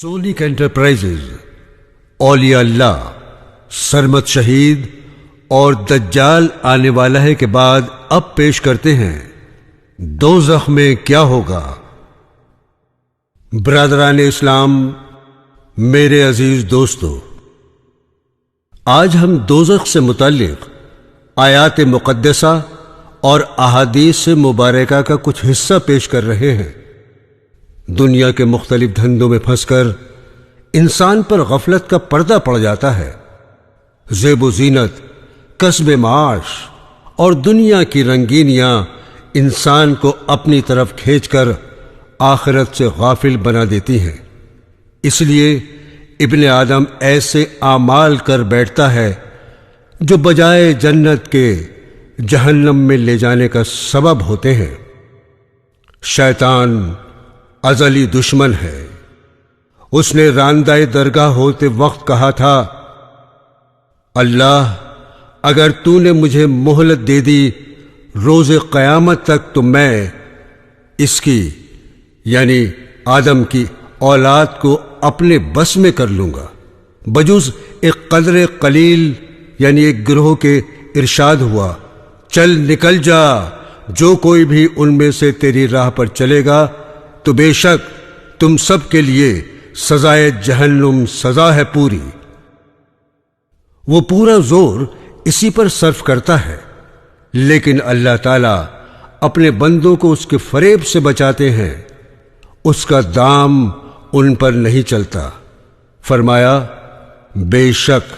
Sonic enterprises اولیاء اللہ، سرمد شہید اور دجال آنے والا ہے کے بعد اب پیش کرتے ہیں دوزخ میں کیا ہوگا۔ برادران اسلام، میرے عزیز دوستو، آج ہم دوزخ سے متعلق آیات مقدسہ اور احادیث سے مبارکہ کا کچھ حصہ پیش کر رہے ہیں۔ دنیا کے مختلف دھندوں میں پھنس کر انسان پر غفلت کا پردہ پڑ جاتا ہے۔ زیب و زینت، کسب معاش اور دنیا کی رنگینیاں انسان کو اپنی طرف کھینچ کر آخرت سے غافل بنا دیتی ہیں۔ اس لیے ابن آدم ایسے اعمال کر بیٹھتا ہے جو بجائے جنت کے جہنم میں لے جانے کا سبب ہوتے ہیں۔ شیطان ازلی دشمن ہے۔ اس نے راندہ درگاہ ہوتے وقت کہا تھا، اللہ اگر تو نے مجھے مہلت دے دی روز قیامت تک تو میں اس کی یعنی آدم کی اولاد کو اپنے بس میں کر لوں گا، بجز ایک قدر قلیل یعنی ایک گروہ کے ارشاد ہوا، چل نکل جا، جو کوئی بھی ان میں سے تیری راہ پر چلے گا تو بے شک تم سب کے لیے سزائے جہنم سزا ہے پوری۔ وہ پورا زور اسی پر صرف کرتا ہے، لیکن اللہ تعالیٰ اپنے بندوں کو اس کے فریب سے بچاتے ہیں۔ اس کا دام ان پر نہیں چلتا۔ فرمایا، بے شک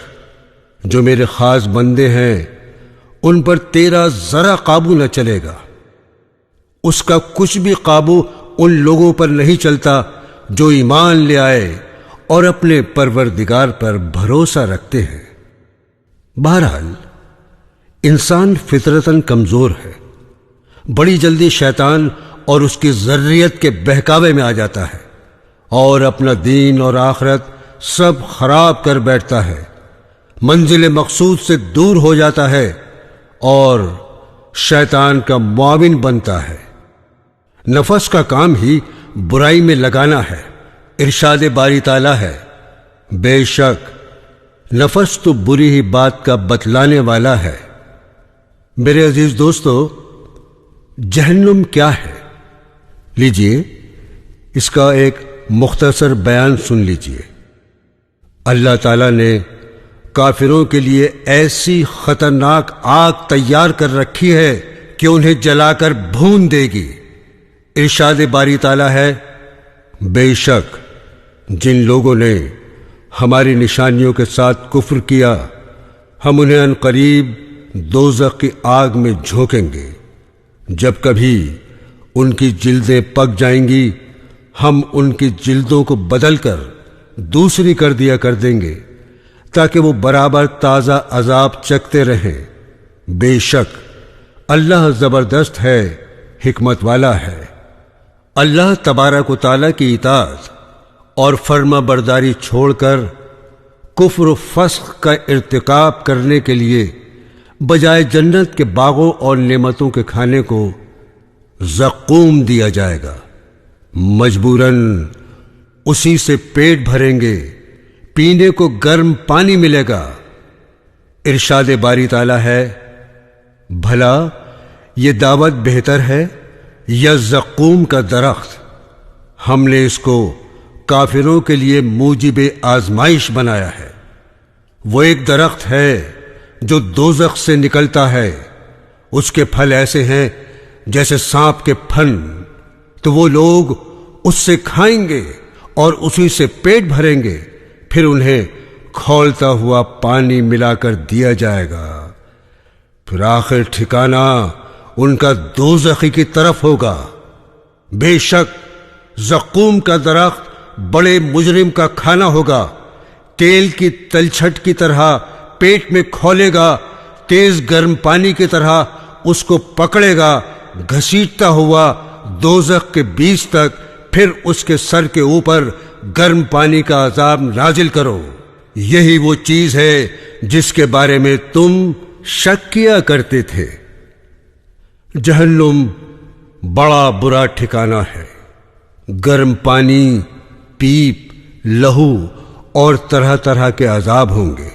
جو میرے خاص بندے ہیں ان پر تیرا ذرا قابو نہ چلے گا۔ اس کا کچھ بھی قابو ان لوگوں پر نہیں چلتا جو ایمان لے آئے اور اپنے پروردگار پر بھروسہ رکھتے ہیں۔ بہرحال انسان فطرتاً کمزور ہے، بڑی جلدی شیطان اور اس کی ذریت کے بہکاوے میں آ جاتا ہے اور اپنا دین اور آخرت سب خراب کر بیٹھتا ہے، منزل مقصود سے دور ہو جاتا ہے اور شیطان کا معاون بنتا ہے۔ نفس کا کام ہی برائی میں لگانا ہے۔ ارشاد باری تعالیٰ ہے، بے شک نفس تو بری ہی بات کا بتلانے والا ہے۔ میرے عزیز دوستو، جہنم کیا ہے؟ لیجئے اس کا ایک مختصر بیان سن لیجئے۔ اللہ تعالیٰ نے کافروں کے لیے ایسی خطرناک آگ تیار کر رکھی ہے کہ انہیں جلا کر بھون دے گی۔ ارشاد باری تعالیٰ ہے، بے شک جن لوگوں نے ہماری نشانیوں کے ساتھ کفر کیا ہم انہیں عن قریب دوزخ کی آگ میں جھونکیں گے۔ جب کبھی ان کی جلدیں پک جائیں گی ہم ان کی جلدوں کو بدل کر دوسری کر دیا کر دیں گے تاکہ وہ برابر تازہ عذاب چکھتے رہیں۔ بے شک اللہ زبردست ہے، حکمت والا ہے۔ اللہ تبارک و تعالیٰ کی اطاعت اور فرما برداری چھوڑ کر کفر و فسق کا ارتکاب کرنے کے لیے بجائے جنت کے باغوں اور نعمتوں کے کھانے کو زقوم دیا جائے گا۔ مجبوراً اسی سے پیٹ بھریں گے، پینے کو گرم پانی ملے گا۔ ارشاد باری تعالیٰ ہے، بھلا یہ دعوت بہتر ہے یا زقوم کا درخت؟ ہم نے اس کو کافروں کے لیے موجب آزمائش بنایا ہے۔ وہ ایک درخت ہے جو دوزخ سے نکلتا ہے، اس کے پھل ایسے ہیں جیسے سانپ کے پھن، تو وہ لوگ اس سے کھائیں گے اور اسی سے پیٹ بھریں گے، پھر انہیں کھولتا ہوا پانی ملا کر دیا جائے گا، پھر آخر ٹھکانہ ان کا دوزخی کی طرف ہوگا۔ بے شک زقوم کا درخت بڑے مجرم کا کھانا ہوگا، تیل کی تلچھٹ کی طرح پیٹ میں کھولے گا، تیز گرم پانی کی طرح اس کو پکڑے گا، گھسیٹتا ہوا دوزخ کے بیچ تک، پھر اس کے سر کے اوپر گرم پانی کا عذاب نازل کرو۔ یہی وہ چیز ہے جس کے بارے میں تم شک کیا کرتے تھے۔ جہنم بڑا برا ٹھکانہ ہے، گرم پانی، پیپ، لہو اور طرح طرح کے عذاب ہوں گے۔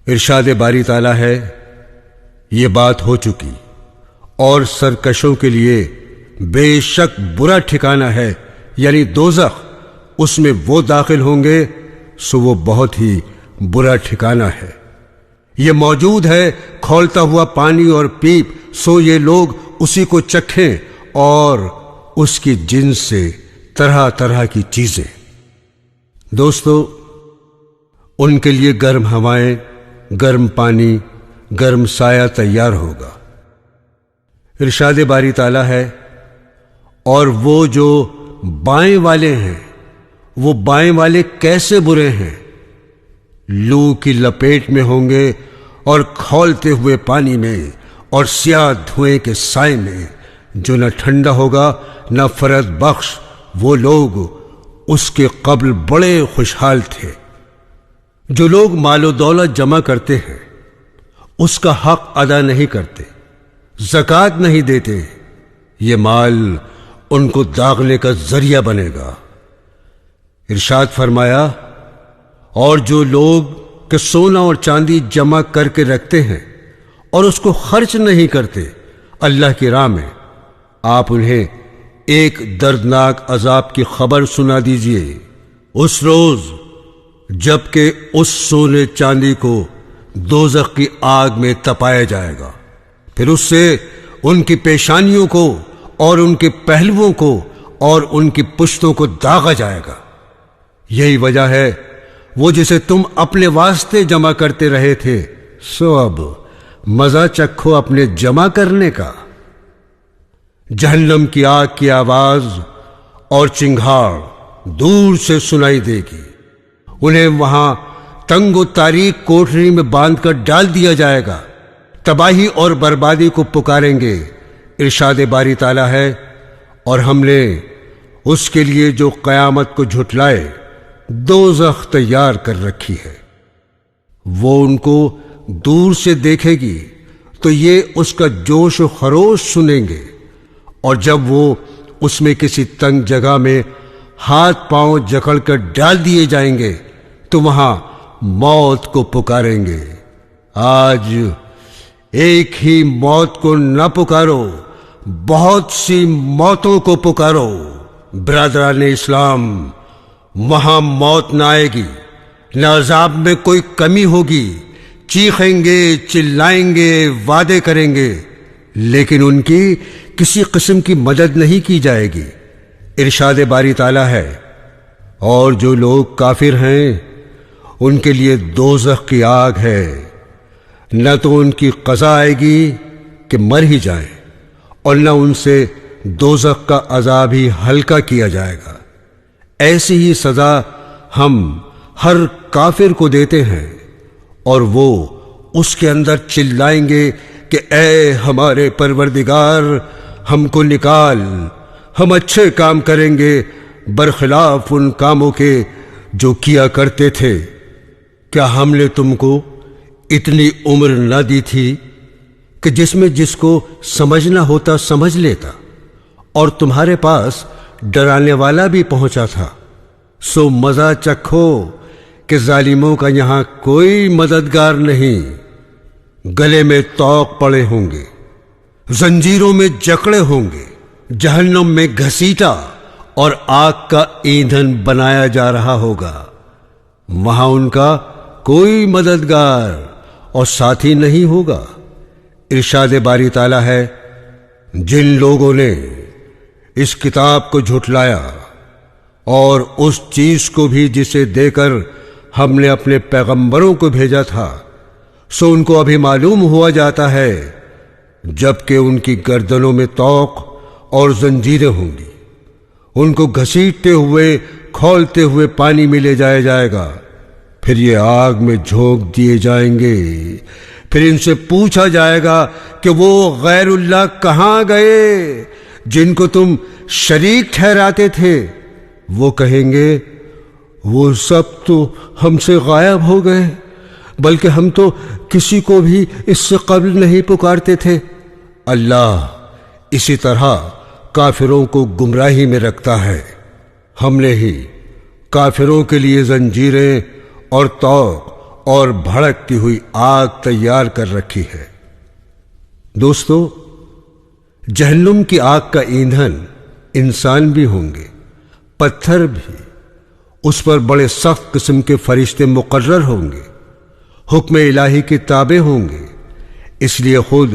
ارشاد باری تعالیٰ ہے، یہ بات ہو چکی اور سرکشوں کے لیے بے شک برا ٹھکانہ ہے، یعنی دوزخ، اس میں وہ داخل ہوں گے سو وہ بہت ہی برا ٹھکانہ ہے۔ یہ موجود ہے کھولتا ہوا پانی اور پیپ، سو یہ لوگ اسی کو چکھیں اور اس کی جنس سے طرح طرح کی چیزیں۔ دوستو، ان کے لیے گرم ہوائیں، گرم پانی، گرم سایہ تیار ہوگا۔ ارشاد باری تعالیٰ ہے، اور وہ جو بائیں والے ہیں، وہ بائیں والے کیسے برے ہیں، لو کی لپیٹ میں ہوں گے اور کھولتے ہوئے پانی میں اور سیاہ دھوئیں کے سائے میں، جو نہ ٹھنڈا ہوگا نہ فرد بخش۔ وہ لوگ اس کے قبل بڑے خوشحال تھے۔ جو لوگ مال و دولت جمع کرتے ہیں، اس کا حق ادا نہیں کرتے، زکوٰۃ نہیں دیتے، یہ مال ان کو داغنے کا ذریعہ بنے گا۔ ارشاد فرمایا، اور جو لوگ کہ سونا اور چاندی جمع کر کے رکھتے ہیں اور اس کو خرچ نہیں کرتے اللہ کی راہ میں، آپ انہیں ایک دردناک عذاب کی خبر سنا دیجئے۔ اس روز جب کہ اس سونے چاندی کو دوزخ کی آگ میں تپایا جائے گا، پھر اس سے ان کی پیشانیوں کو اور ان کے پہلوؤں کو اور ان کی پشتوں کو داغا جائے گا۔ یہی وجہ ہے وہ جسے تم اپنے واسطے جمع کرتے رہے تھے، سو اب مزہ چکھو اپنے جمع کرنے کا۔ جہنم کی آگ کی آواز اور چنگھاڑ دور سے سنائی دے گی، انہیں وہاں تنگ و تاریک کوٹری میں باندھ کر ڈال دیا جائے گا، تباہی اور بربادی کو پکاریں گے۔ ارشاد باری تعالیٰ ہے، اور ہم نے اس کے لیے جو قیامت کو جھٹلائے دوزخ تیار کر رکھی ہے، وہ ان کو دور سے دیکھے گی تو یہ اس کا جوش و خروش سنیں گے، اور جب وہ اس میں کسی تنگ جگہ میں ہاتھ پاؤں جکڑ کر ڈال دیے جائیں گے تو وہاں موت کو پکاریں گے۔ آج ایک ہی موت کو نہ پکارو، بہت سی موتوں کو پکارو۔ برادران اسلام، وہاں موت نہ آئے گی، نہ عذاب میں کوئی کمی ہوگی، چیخیں گے، چلائیں گے، وعدے کریں گے، لیکن ان کی کسی قسم کی مدد نہیں کی جائے گی۔ ارشاد باری تعالیٰ ہے، اور جو لوگ کافر ہیں ان کے لیے دوزخ کی آگ ہے، نہ تو ان کی قضا آئے گی کہ مر ہی جائیں، اور نہ ان سے دوزخ کا عذاب ہی ہلکا کیا جائے گا۔ ایسی ہی سزا ہم ہر کافر کو دیتے ہیں، اور وہ اس کے اندر چلائیں گے کہ اے ہمارے پروردگار، ہم کو نکال، ہم اچھے کام کریں گے برخلاف ان کاموں کے جو کیا کرتے تھے۔ کیا ہم نے تم کو اتنی عمر نہ دی تھی کہ جس میں جس کو سمجھنا ہوتا سمجھ لیتا، اور تمہارے پاس ڈرانے والا بھی پہنچا تھا؟ سو مزہ چکھو کہ ظالموں کا یہاں کوئی مددگار نہیں، گلے میں طوق پڑے ہوں گے، زنجیروں میں جکڑے ہوں گے، جہنم میں گھسیٹا اور آگ کا ایندھن بنایا جا رہا ہوگا۔ وہاں ان کا کوئی مددگار اور ساتھی نہیں ہوگا۔ ارشاد باری تعالیٰ ہے، جن لوگوں نے اس کتاب کو جھٹلایا اور اس چیز کو بھی جسے دے کر ہم نے اپنے پیغمبروں کو بھیجا تھا، سو ان کو ابھی معلوم ہوا جاتا ہے جبکہ ان کی گردنوں میں طوق اور زنجیریں ہوں گی، ان کو گھسیٹتے ہوئے کھولتے ہوئے پانی میں لے جایا جائے گا، پھر یہ آگ میں جھونک دیے جائیں گے، پھر ان سے پوچھا جائے گا کہ وہ غیر اللہ کہاں گئے جن کو تم شریک ٹھہراتے تھے؟ وہ کہیں گے، وہ سب تو ہم سے غائب ہو گئے، بلکہ ہم تو کسی کو بھی اس سے قبل نہیں پکارتے تھے۔ اللہ اسی طرح کافروں کو گمراہی میں رکھتا ہے، ہم نے ہی کافروں کے لیے زنجیریں اور طوق اور بھڑکتی ہوئی آگ تیار کر رکھی ہے۔ دوستو، جہنم کی آگ کا ایندھن انسان بھی ہوں گے، پتھر بھی، اس پر بڑے سخت قسم کے فرشتے مقرر ہوں گے، حکم الہی کے تابع ہوں گے۔ اس لیے خود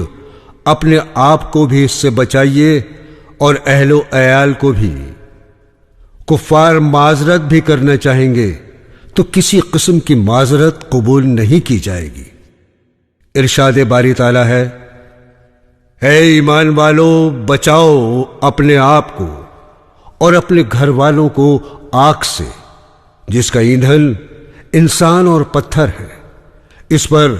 اپنے آپ کو بھی اس سے بچائیے اور اہل و عیال کو بھی۔ کفار معذرت بھی کرنا چاہیں گے تو کسی قسم کی معذرت قبول نہیں کی جائے گی۔ ارشاد باری تعالیٰ ہے، اے ایمان والو، بچاؤ اپنے آپ کو اور اپنے گھر والوں کو آگ سے جس کا ایندھن انسان اور پتھر ہے۔ اس پر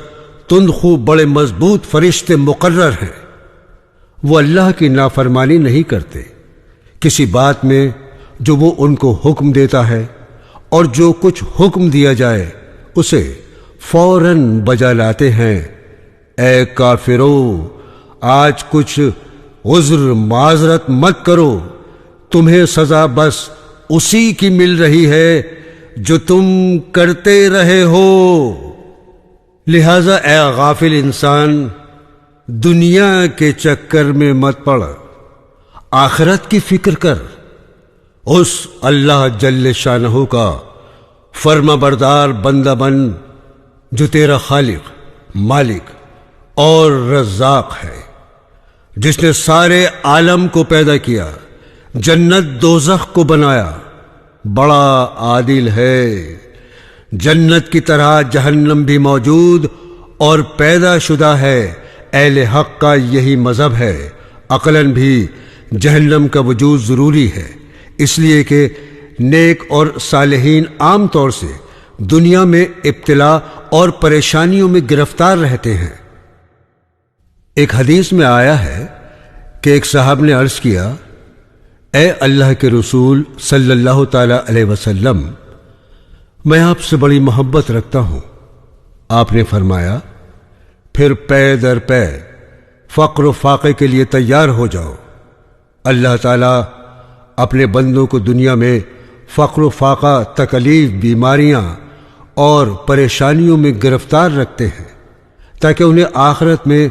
تند خو بڑے مضبوط فرشتے مقرر ہیں۔ وہ اللہ کی نافرمانی نہیں کرتے کسی بات میں جو وہ ان کو حکم دیتا ہے، اور جو کچھ حکم دیا جائے اسے فوراً بجا لاتے ہیں۔ اے کافرو، آج کچھ عذر معذرت مت کرو، تمہیں سزا بس اسی کی مل رہی ہے جو تم کرتے رہے ہو۔ لہذا اے غافل انسان، دنیا کے چکر میں مت پڑ، آخرت کی فکر کر۔ اس اللہ جل شانہ کا فرما بردار بندہ بن جو تیرا خالق، مالک اور رزاق ہے، جس نے سارے عالم کو پیدا کیا، جنت دوزخ کو بنایا، بڑا عادل ہے۔ جنت کی طرح جہنم بھی موجود اور پیدا شدہ ہے۔ اہل حق کا یہی مذہب ہے۔ عقلاً بھی جہنم کا وجود ضروری ہے، اس لیے کہ نیک اور صالحین عام طور سے دنیا میں ابتلا اور پریشانیوں میں گرفتار رہتے ہیں۔ ایک حدیث میں آیا ہے کہ ایک صاحب نے عرض کیا، اے اللہ کے رسول صلی اللہ تعالی علیہ وسلم، میں آپ سے بڑی محبت رکھتا ہوں۔ آپ نے فرمایا، پھر پے در پے فقر و فاقے کے لیے تیار ہو جاؤ۔ اللہ تعالیٰ اپنے بندوں کو دنیا میں فقر و فاقہ، تکلیف، بیماریاں اور پریشانیوں میں گرفتار رکھتے ہیں تاکہ انہیں آخرت میں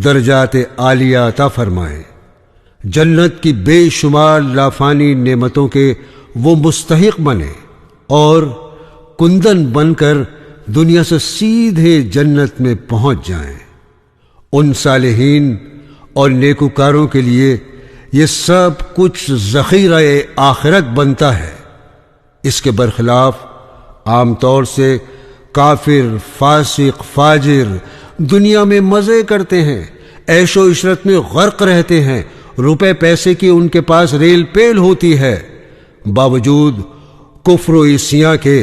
درجات عالیہ عطا فرمائیں۔ جنت کی بے شمار لافانی نعمتوں کے وہ مستحق بنے اور کندن بن کر دنیا سے سیدھے جنت میں پہنچ جائیں۔ ان صالحین اور نیکوکاروں کے لیے یہ سب کچھ ذخیرہ آخرت بنتا ہے۔ اس کے برخلاف عام طور سے کافر، فاسق، فاجر دنیا میں مزے کرتے ہیں، عیش و عشرت میں غرق رہتے ہیں، روپے پیسے کی ان کے پاس ریل پیل ہوتی ہے، باوجود کفر و عصیاں کے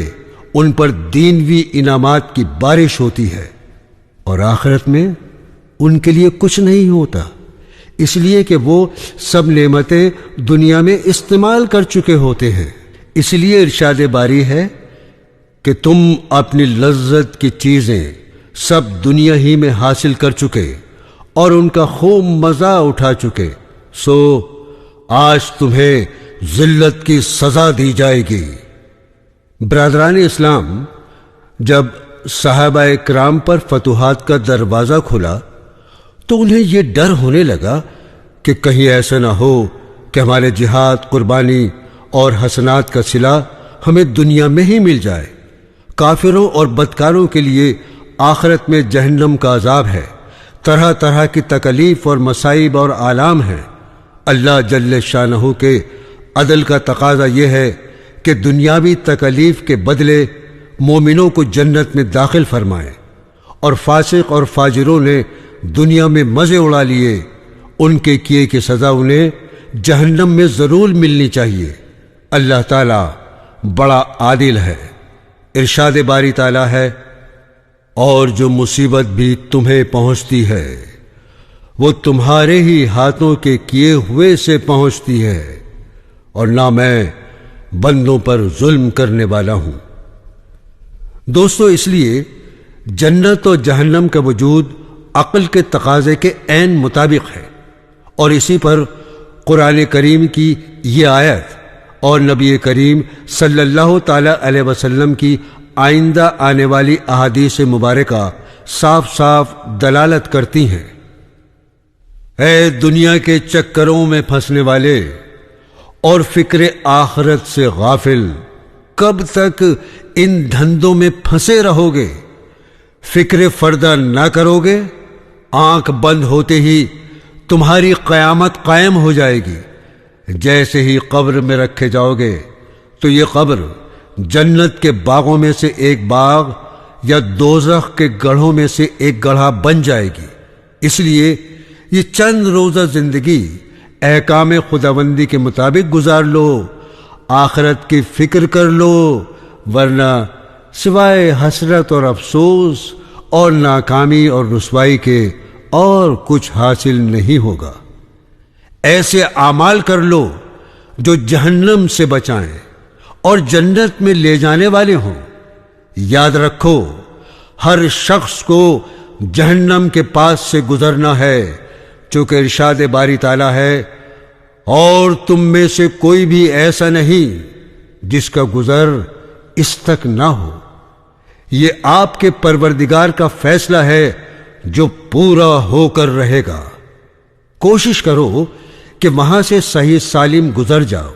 ان پر دینوی انعامات کی بارش ہوتی ہے، اور آخرت میں ان کے لیے کچھ نہیں ہوتا، اس لیے کہ وہ سب نعمتیں دنیا میں استعمال کر چکے ہوتے ہیں۔ اس لیے ارشاد باری ہے کہ تم اپنی لذت کی چیزیں سب دنیا ہی میں حاصل کر چکے اور ان کا خوب مزہ اٹھا چکے، سو آج تمہیں ذلت کی سزا دی جائے گی۔ برادران اسلام، جب صحابہ کرام پر فتوحات کا دروازہ کھلا تو انہیں یہ ڈر ہونے لگا کہ کہیں ایسا نہ ہو کہ ہمارے جہاد، قربانی اور حسنات کا صلہ ہمیں دنیا میں ہی مل جائے۔ کافروں اور بدکاروں کے لیے آخرت میں جہنم کا عذاب ہے، طرح طرح کی تکلیف اور مصائب اور آلام ہیں۔ اللہ جل شانہ کے عدل کا تقاضا یہ ہے کہ دنیاوی تکلیف کے بدلے مومنوں کو جنت میں داخل فرمائے، اور فاسق اور فاجروں نے دنیا میں مزے اڑا لیے، ان کے کیے کی سزا انہیں جہنم میں ضرور ملنی چاہیے۔ اللہ تعالیٰ بڑا عادل ہے۔ ارشاد باری تعالیٰ ہے، اور جو مصیبت بھی تمہیں پہنچتی ہے وہ تمہارے ہی ہاتھوں کے کیے ہوئے سے پہنچتی ہے، اور نہ میں بندوں پر ظلم کرنے والا ہوں۔ دوستو، اس لیے جنت و جہنم کا وجود عقل کے تقاضے کے عین مطابق ہے، اور اسی پر قرآن کریم کی یہ آیت اور نبی کریم صلی اللہ تعالی علیہ وسلم کی آئندہ آنے والی احادیث مبارکہ صاف صاف دلالت کرتی ہیں۔ اے دنیا کے چکروں میں پھنسنے والے اور فکر آخرت سے غافل، کب تک ان دھندوں میں پھنسے رہو گے؟ فکر فردہ نہ کرو گے؟ آنکھ بند ہوتے ہی تمہاری قیامت قائم ہو جائے گی۔ جیسے ہی قبر میں رکھے جاؤ گے تو یہ قبر جنت کے باغوں میں سے ایک باغ یا دوزخ کے گڑھوں میں سے ایک گڑھا بن جائے گی۔ اس لیے یہ چند روزہ زندگی احکام خداوندی کے مطابق گزار لو، آخرت کی فکر کر لو، ورنہ سوائے حسرت اور افسوس اور ناکامی اور رسوائی کے اور کچھ حاصل نہیں ہوگا۔ ایسے اعمال کر لو جو جہنم سے بچائیں اور جنت میں لے جانے والے ہوں۔ یاد رکھو، ہر شخص کو جہنم کے پاس سے گزرنا ہے، چونکہ ارشاد باری تعالیٰ ہے، اور تم میں سے کوئی بھی ایسا نہیں جس کا گزر اس تک نہ ہو۔ یہ آپ کے پروردگار کا فیصلہ ہے جو پورا ہو کر رہے گا۔ کوشش کرو کہ وہاں سے صحیح سالم گزر جاؤ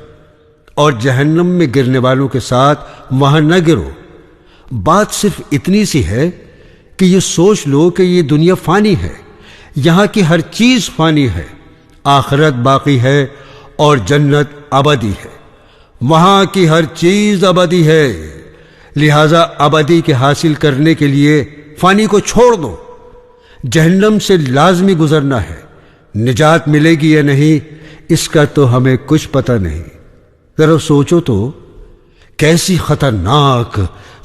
اور جہنم میں گرنے والوں کے ساتھ وہاں نہ گرو۔ بات صرف اتنی سی ہے کہ یہ سوچ لو کہ یہ دنیا فانی ہے، یہاں کی ہر چیز فانی ہے، آخرت باقی ہے اور جنت ابدی ہے، وہاں کی ہر چیز ابدی ہے، لہذا ابدی کے حاصل کرنے کے لیے فانی کو چھوڑ دو۔ جہنم سے لازمی گزرنا ہے، نجات ملے گی یا نہیں اس کا تو ہمیں کچھ پتہ نہیں۔ ذرا سوچو تو، کیسی خطرناک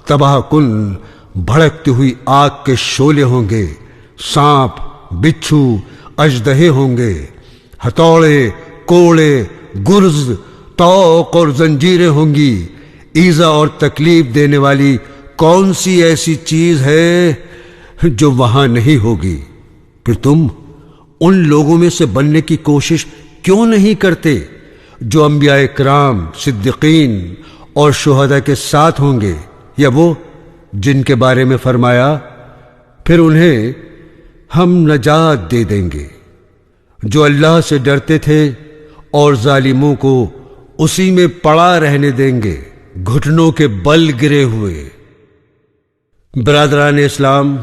تباہ کن بھڑکتی ہوئی آگ کے شعلے ہوں گے، سانپ، بچھو، اژدہے ہوں گے، ہتھوڑے، کوڑے، گرز، توق اور زنجیریں ہوں گی۔ ایذا اور تکلیف دینے والی کون سی ایسی چیز ہے جو وہاں نہیں ہوگی؟ پھر تم ان لوگوں میں سے بننے کی کوشش کیوں نہیں کرتے جو انبیاء کرام، صدیقین اور شہداء کے ساتھ ہوں گے، یا وہ جن کے بارے میں فرمایا پھر انہیں ہم نجات دے دیں گے، جو اللہ سے ڈرتے تھے اور ظالموں کو اسی میں پڑا رہنے دیں گے، گھٹنوں کے بل گرے ہوئے۔ برادران اسلام،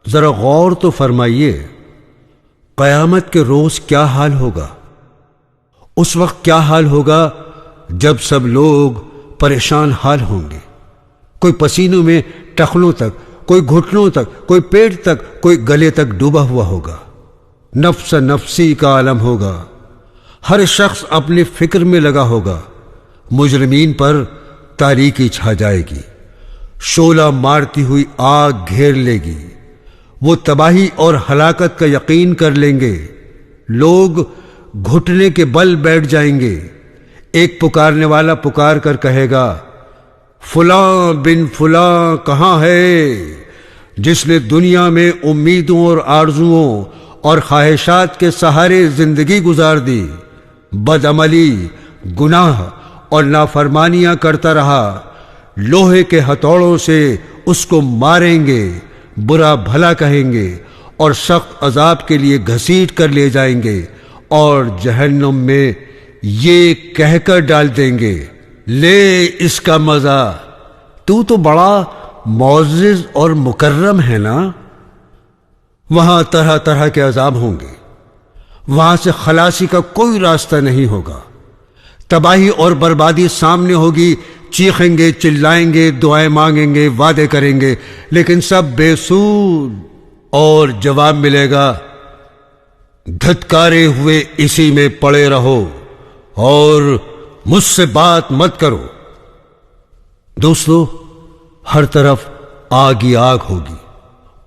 ذرا غور تو فرمائیے، قیامت کے روز کیا حال ہوگا؟ اس وقت کیا حال ہوگا جب سب لوگ پریشان حال ہوں گے، کوئی پسینوں میں ٹخنوں تک، کوئی گھٹنوں تک، کوئی پیٹ تک، کوئی گلے تک ڈوبا ہوا ہوگا۔ نفس نفسی کا عالم ہوگا، ہر شخص اپنی فکر میں لگا ہوگا۔ مجرمین پر تاریکی چھا جائے گی، شعلہ مارتی ہوئی آگ گھیر لے گی، وہ تباہی اور ہلاکت کا یقین کر لیں گے۔ لوگ گھٹنے کے بل بیٹھ جائیں گے۔ ایک پکارنے والا پکار کر کہے گا، فلاں بن فلاں کہاں ہے، جس نے دنیا میں امیدوں اور آرزوؤں اور خواہشات کے سہارے زندگی گزار دی، بدعملی، گناہ اور نافرمانیاں کرتا رہا۔ لوہے کے ہتھوڑوں سے اس کو ماریں گے، برا بھلا کہیں گے اور سخت عذاب کے لیے گھسیٹ کر لے جائیں گے، اور جہنم میں یہ کہہ کر ڈال دیں گے، لے اس کا مزہ، تو بڑا معزز اور مکرم ہے نا۔ وہاں طرح طرح کے عذاب ہوں گے، وہاں سے خلاصی کا کوئی راستہ نہیں ہوگا۔ تباہی اور بربادی سامنے ہوگی، چیخیں گے، چلائیں گے، دعائیں مانگیں گے، وعدے کریں گے، لیکن سب بے سود، اور جواب ملے گا، دھتکارے ہوئے اسی میں پڑے رہو اور مجھ سے بات مت کرو۔ دوستو، ہر طرف آگ ہی آگ ہوگی،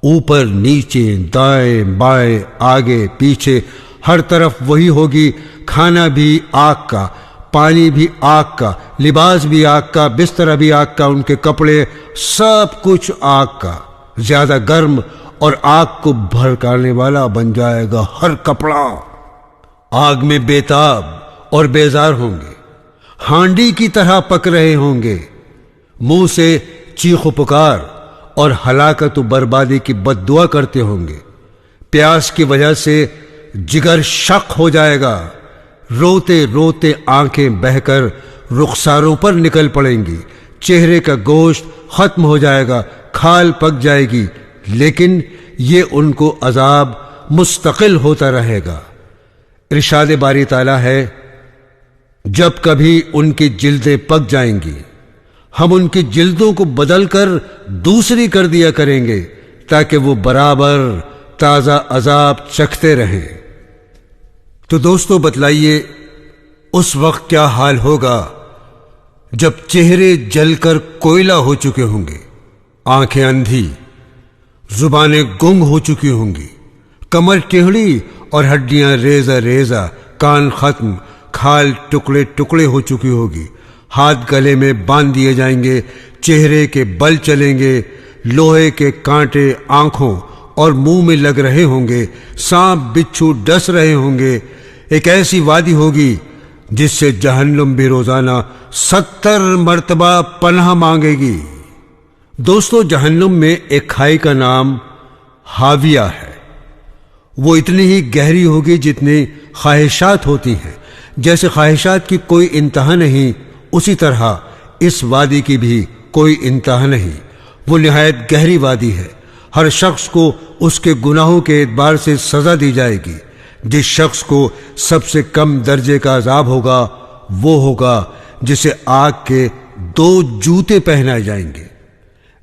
اوپر نیچے، دائیں بائیں، آگے پیچھے، ہر طرف وہی ہوگی۔ کھانا بھی آگ کا، پانی بھی آگ کا، لباس بھی آگ کا، بستر بھی آگ کا، ان کے کپڑے، سب کچھ آگ کا، زیادہ گرم اور آگ کو بھڑکانے والا بن جائے گا ہر کپڑا۔ آگ میں بے تاب اور بیزار ہوں گے، ہانڈی کی طرح پک رہے ہوں گے، منہ سے چیخ و پکار اور ہلاکت و بربادی کی بد دعا کرتے ہوں گے۔ پیاس کی وجہ سے جگر شق ہو جائے گا، روتے روتے آنکھیں بہہ کر رخساروں پر نکل پڑیں گی، چہرے کا گوشت ختم ہو جائے گا، کھال پک جائے گی، لیکن یہ ان کو عذاب مستقل ہوتا رہے گا۔ ارشاد باری تعالیٰ ہے، جب کبھی ان کی جلدیں پک جائیں گی، ہم ان کی جلدوں کو بدل کر دوسری کر دیا کریں گے تاکہ وہ برابر تازہ عذاب چکھتے رہیں۔ تو دوستو بتلائیے اس وقت کیا حال ہوگا جب چہرے جل کر کوئلہ ہو چکے ہوں گے، آنکھیں اندھی، زبانیں گنگ ہو چکی ہوں گی، کمر ٹیڑھی اور ہڈیاں ریزہ ریزہ، کان ختم، کھال ٹکڑے ٹکڑے ہو چکی ہوگی، ہاتھ گلے میں باندھ دیے جائیں گے، چہرے کے بل چلیں گے، لوہے کے کانٹے آنکھوں اور منہ میں لگ رہے ہوں گے، سانپ بچھو ڈس رہے ہوں گے۔ ایک ایسی وادی ہوگی جس سے جہنم بھی روزانہ 70 مرتبہ پناہ مانگے گی۔ دوستو جہنم میں ایک کھائی کا نام حاویہ ہے، وہ اتنی ہی گہری ہوگی جتنی خواہشات ہوتی ہیں، جیسے خواہشات کی کوئی انتہا نہیں، اسی طرح اس وادی کی بھی کوئی انتہا نہیں، وہ نہایت گہری وادی ہے۔ ہر شخص کو اس کے گناہوں کے اعتبار سے سزا دی جائے گی۔ جس شخص کو سب سے کم درجے کا عذاب ہوگا وہ ہوگا جسے آگ کے 2 جوتے پہنائے جائیں گے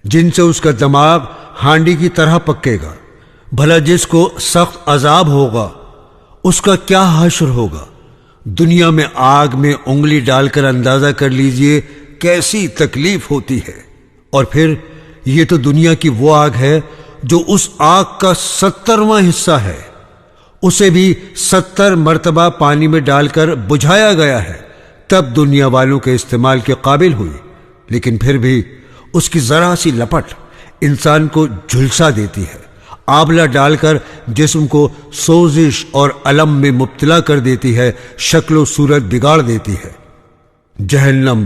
جن سے اس کا دماغ ہانڈی کی طرح پکے گا۔ بھلا جس کو سخت عذاب ہوگا اس کا کیا حشر ہوگا؟ دنیا میں آگ میں انگلی ڈال کر اندازہ کر لیجئے کیسی تکلیف ہوتی ہے۔ اور پھر یہ تو دنیا کی وہ آگ ہے جو اس آگ کا 70واں حصہ ہے، اسے بھی 70 مرتبہ پانی میں ڈال کر بجھایا گیا ہے، تب دنیا والوں کے استعمال کے قابل ہوئی، لیکن پھر بھی اس کی ذرا سی لپٹ انسان کو جھلسا دیتی ہے، آبلہ ڈال کر جسم کو سوزش اور الم میں مبتلا کر دیتی ہے، شکل و صورت بگاڑ دیتی ہے۔ جہنم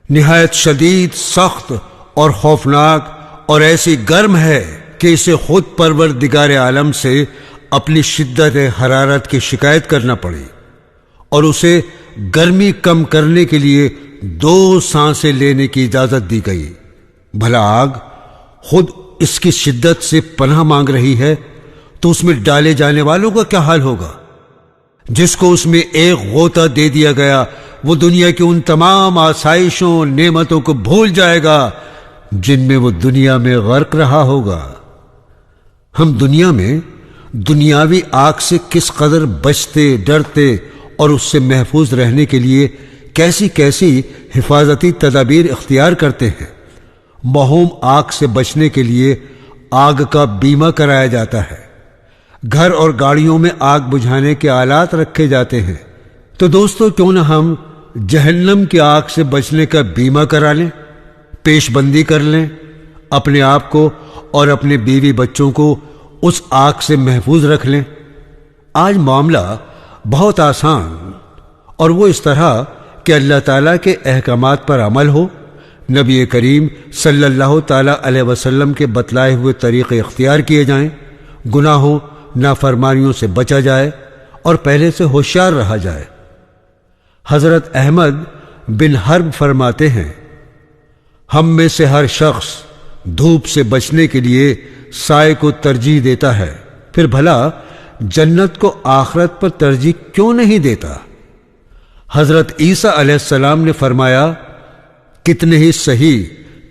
نہایت شدید، سخت اور خوفناک اور ایسی گرم ہے کہ اسے خود پروردگار عالم سے اپنی شدت حرارت کی شکایت کرنا پڑی اور اسے گرمی کم کرنے کے لیے 2 سانسیں لینے کی اجازت دی گئی۔ بھلا آگ خود اس کی شدت سے پناہ مانگ رہی ہے تو اس میں ڈالے جانے والوں کا کیا حال ہوگا؟ جس کو اس میں ایک غوطہ دے دیا گیا وہ دنیا کی ان تمام آسائشوں نعمتوں کو بھول جائے گا جن میں وہ دنیا میں غرق رہا ہوگا۔ ہم دنیا میں دنیاوی آگ سے کس قدر بچتے، ڈرتے اور اس سے محفوظ رہنے کے لیے کیسی کیسی حفاظتی تدابیر اختیار کرتے ہیں۔ موہوم آگ سے بچنے کے لیے آگ کا بیمہ کرایا جاتا ہے، گھر اور گاڑیوں میں آگ بجھانے کے آلات رکھے جاتے ہیں۔ تو دوستو کیوں نہ ہم جہنم کی آگ سے بچنے کا بیمہ کرا لیں، پیش بندی کر لیں، اپنے آپ کو اور اپنے بیوی بچوں کو اس آگ سے محفوظ رکھ لیں۔ آج معاملہ بہت آسان اور وہ اس طرح کہ اللہ تعالیٰ کے احکامات پر عمل ہو، نبی کریم صلی اللہ تعالیٰ علیہ وسلم کے بتلائے ہوئے طریقے اختیار کیے جائیں، گناہوں نافرمانیوں سے بچا جائے اور پہلے سے ہوشیار رہا جائے۔ حضرت احمد بن حرب فرماتے ہیں، ہم میں سے ہر شخص دھوپ سے بچنے کے لیے سائے کو ترجیح دیتا ہے، پھر بھلا جنت کو آخرت پر ترجیح کیوں نہیں دیتا؟ حضرت عیسیٰ علیہ السلام نے فرمایا، کتنے ہی صحیح،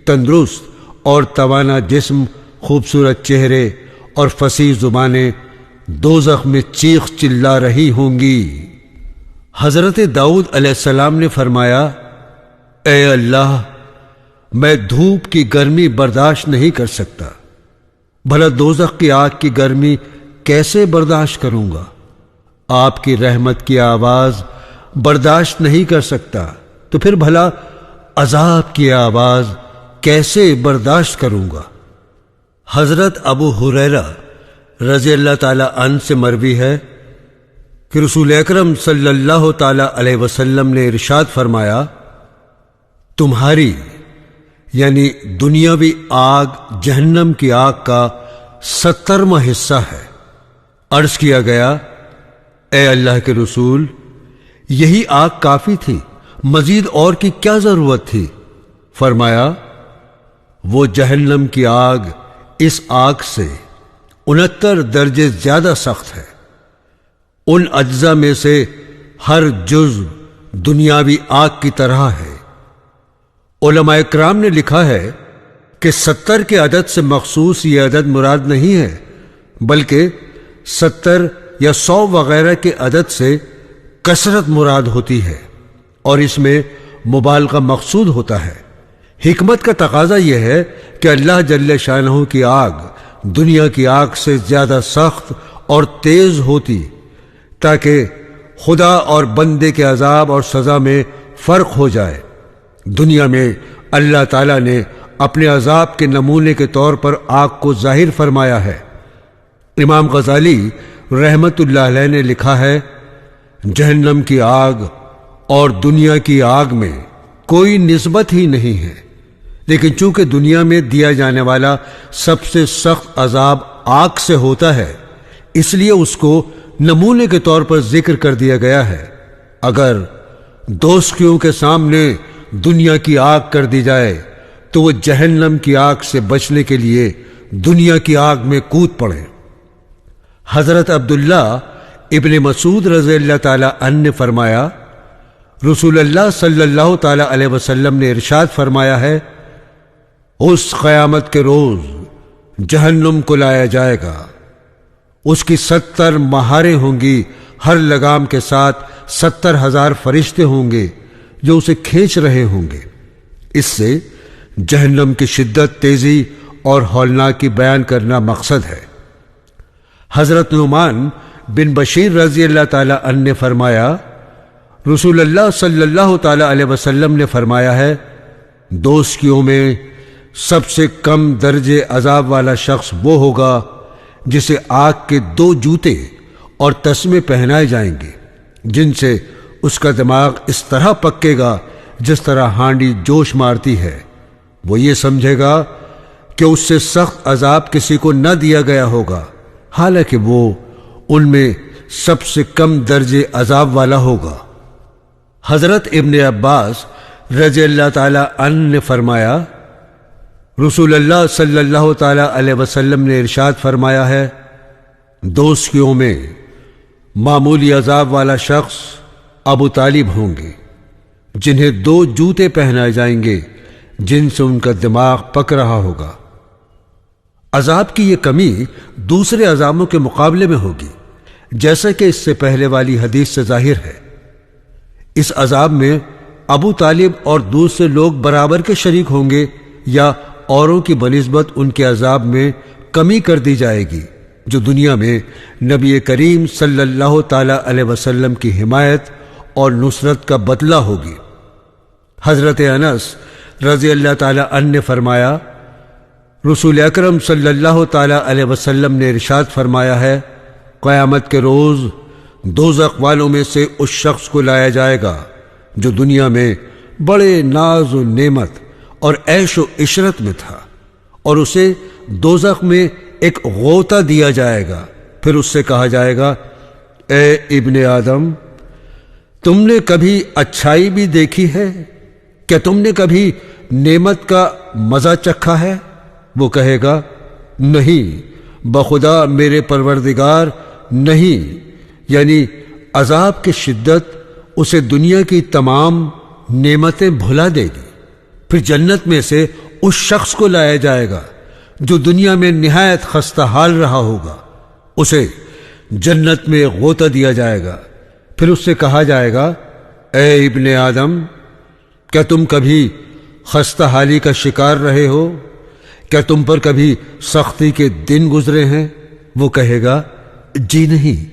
تندرست اور توانا جسم، خوبصورت چہرے اور فصیح زبانیں دوزخ میں چیخ چلا رہی ہوں گی۔ حضرت داؤد علیہ السلام نے فرمایا، اے اللہ، میں دھوپ کی گرمی برداشت نہیں کر سکتا، بھلا دوزخ کی آگ کی گرمی کیسے برداشت کروں گا؟ آپ کی رحمت کی آواز برداشت نہیں کر سکتا تو پھر بھلا عذاب کی آواز کیسے برداشت کروں گا؟ حضرت ابو ہریرہ رضی اللہ تعالی عنہ سے مروی ہے، کہ رسول اکرم صلی اللہ تعالی علیہ وسلم نے ارشاد فرمایا، تمہاری یعنی دنیاوی آگ جہنم کی آگ کا 70واں حصہ ہے۔ عرض کیا گیا، اے اللہ کے رسول، یہی آگ کافی تھی، مزید اور کی کیا ضرورت تھی؟ فرمایا، وہ جہنم کی آگ اس آگ سے 69 درجے زیادہ سخت ہے۔ ان اجزاء میں سے ہر جزو دنیاوی آگ کی طرح ہے۔ علماء کرام نے لکھا ہے کہ 70 کے عدد سے مخصوص یہ عدد مراد نہیں ہے، بلکہ 70 یا 100 وغیرہ کے عدد سے کثرت مراد ہوتی ہے، اور اس میں مبالغہ مقصود ہوتا ہے۔ حکمت کا تقاضا یہ ہے کہ اللہ جل شانہ کی آگ دنیا کی آگ سے زیادہ سخت اور تیز ہوتی، تاکہ خدا اور بندے کے عذاب اور سزا میں فرق ہو جائے۔ دنیا میں اللہ تعالیٰ نے اپنے عذاب کے نمونے کے طور پر آگ کو ظاہر فرمایا ہے۔ امام غزالی رحمت اللہ علیہ نے لکھا ہے، جہنم کی آگ اور دنیا کی آگ میں کوئی نسبت ہی نہیں ہے، لیکن چونکہ دنیا میں دیا جانے والا سب سے سخت عذاب آگ سے ہوتا ہے، اس لیے اس کو نمونے کے طور پر ذکر کر دیا گیا ہے۔ اگر دوستیوں کے سامنے دنیا کی آگ کر دی جائے تو وہ جہنم کی آگ سے بچنے کے لیے دنیا کی آگ میں کود پڑے۔ حضرت عبداللہ ابن مسعود رضی اللہ تعالی عنہ نے فرمایا، رسول اللہ صلی اللہ تعالی علیہ وسلم نے ارشاد فرمایا ہے، اس قیامت کے روز جہنم کو لایا جائے گا، اس کی 70 مہاریں ہوں گی، ہر لگام کے ساتھ 70,000 فرشتے ہوں گے جو اسے کھینچ رہے ہوں گے۔ اس سے جہنم کی شدت، تیزی اور ہولناکی بیان کرنا مقصد ہے۔ حضرت نعمان بن بشیر رضی اللہ تعالی عنہ نے فرمایا، رسول اللہ صلی اللہ تعالی علیہ وسلم نے فرمایا ہے، دوزخیوں میں سب سے کم درجے عذاب والا شخص وہ ہوگا جسے آگ کے 2 جوتے اور تسمے پہنائے جائیں گے، جن سے اس کا دماغ اس طرح پکے گا جس طرح ہانڈی جوش مارتی ہے۔ وہ یہ سمجھے گا کہ اس سے سخت عذاب کسی کو نہ دیا گیا ہوگا، حالانکہ وہ ان میں سب سے کم درجے عذاب والا ہوگا۔ حضرت ابن عباس رضی اللہ تعالی عنہ نے فرمایا، رسول اللہ صلی اللہ تعالی علیہ وسلم نے ارشاد فرمایا ہے، دوزخیوں میں معمولی عذاب والا شخص ابو طالب ہوں گے، جنہیں 2 جوتے پہنائے جائیں گے جن سے ان کا دماغ پک رہا ہوگا۔ عذاب کی یہ کمی دوسرے عذابوں کے مقابلے میں ہوگی، جیسا کہ اس سے پہلے والی حدیث سے ظاہر ہے۔ اس عذاب میں ابو طالب اور دوسرے لوگ برابر کے شریک ہوں گے، یا اوروں کی بنسبت ان کے عذاب میں کمی کر دی جائے گی، جو دنیا میں نبی کریم صلی اللہ تعالی علیہ وسلم کی حمایت اور نصرت کا بدلہ ہوگی۔ حضرت انس رضی اللہ تعالی عنہ نے فرمایا، رسول اکرم صلی اللہ تعالی علیہ وسلم نے ارشاد فرمایا ہے، قیامت کے روز دوزخ والوں میں سے اس شخص کو لایا جائے گا جو دنیا میں بڑے ناز و نعمت اور عیش و عشرت میں تھا، اور اسے دوزخ میں ایک غوطہ دیا جائے گا۔ پھر اس سے کہا جائے گا، اے ابن آدم، تم نے کبھی اچھائی بھی دیکھی ہے؟ کیا تم نے کبھی نعمت کا مزہ چکھا ہے؟ وہ کہے گا، نہیں بخدا میرے پروردگار، نہیں، یعنی عذاب کی شدت اسے دنیا کی تمام نعمتیں بھلا دے گی۔ پھر جنت میں سے اس شخص کو لایا جائے گا جو دنیا میں نہایت خستہ حال رہا ہوگا، اسے جنت میں غوطہ دیا جائے گا۔ پھر اس سے کہا جائے گا، اے ابن آدم، کیا تم کبھی خستہ حالی کا شکار رہے ہو؟ کیا تم پر کبھی سختی کے دن گزرے ہیں؟ وہ کہے گا، جی نہیں،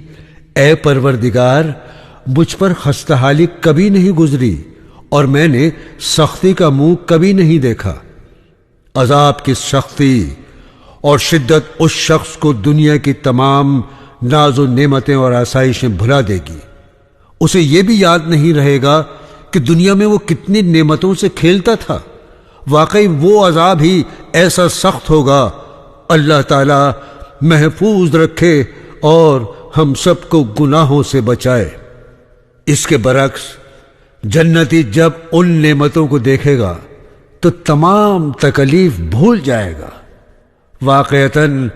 اے پروردگار، مجھ پر خستہ حالی کبھی نہیں گزری اور میں نے سختی کا منہ کبھی نہیں دیکھا۔ عذاب کی سختی اور شدت اس شخص کو دنیا کی تمام ناز و نعمتیں اور آسائشیں بھلا دے گی۔ اسے یہ بھی یاد نہیں رہے گا کہ دنیا میں وہ کتنی نعمتوں سے کھیلتا تھا۔ واقعی وہ عذاب ہی ایسا سخت ہوگا۔ اللہ تعالی محفوظ رکھے اور ہم سب کو گناہوں سے بچائے۔ اس کے برعکس جنتی جب ان نعمتوں کو دیکھے گا تو تمام تکلیف بھول جائے گا۔ واقعتاً